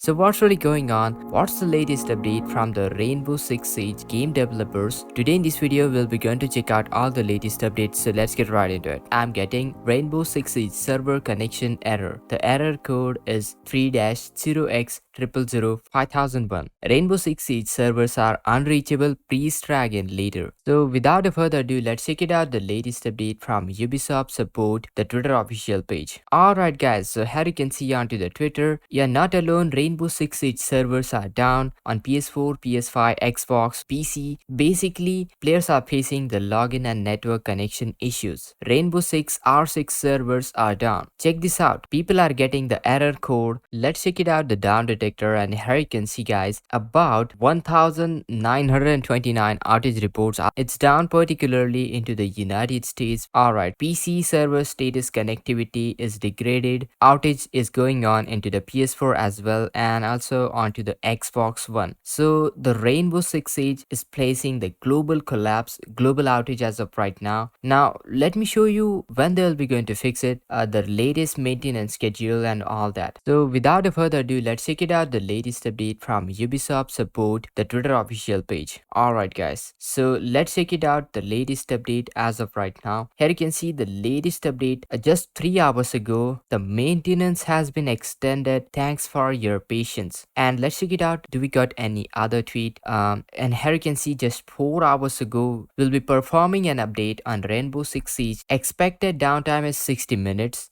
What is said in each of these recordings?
So what's really going on? What's the latest update from the Rainbow Six Siege game developers? Today in this video we'll be going to check out all the latest updates, so let's get right into it. I'm getting Rainbow Six Siege server connection error. The error code is 3-0x00005001. Rainbow Six Siege servers are unreachable, please try again later. So without further ado, let's check it out the latest update from Ubisoft support, the Twitter official page. Alright guys, so here you can see onto the Twitter, you're not alone, Rainbow Six Siege servers are down on PS4, PS5, Xbox, PC. Basically, players are facing the login and network connection issues. Rainbow Six R6 servers are down. Check this out, people are getting the error code. Let's check it out the down detector, and here you can see guys, about 1929 outage reports. It's down particularly into the United States. Alright, PC server status connectivity is degraded. Outage is going on into the PS4 as well, and also onto the Xbox One. So the Rainbow Six Siege is placing the global collapse, global outage as of right now. Now let me show you when they'll be going to fix it, the latest maintenance schedule and all that. So without further ado, let's check it out the latest update from Ubisoft support, the Twitter official page. Alright guys, so let's check it out the latest update as of right now. Here you can see the latest update just 3 hours ago. The maintenance has been extended, thanks for your patience. And let's check it out, do we got any other tweet? And here you can see just 4 hours ago, we'll be performing an update on Rainbow Six Siege. Expected downtime is 60 minutes.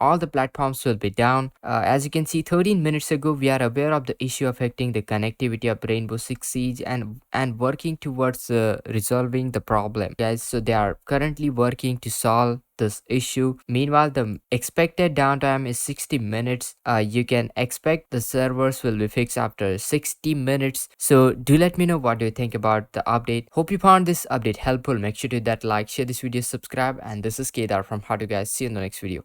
All the platforms will be down. As you can see, 13 minutes ago, we are aware of the issue affecting the connectivity of Rainbow Six Siege and working towards resolving the problem, guys. So they are currently working to solve this issue. Meanwhile, the expected downtime is 60 minutes. You can expect the servers will be fixed after 60 minutes. So do let me know what do you think about the update. Hope you found this update helpful. Make sure to hit that like, share this video, subscribe, and this is Kedar from How to Guys. See you in the next video.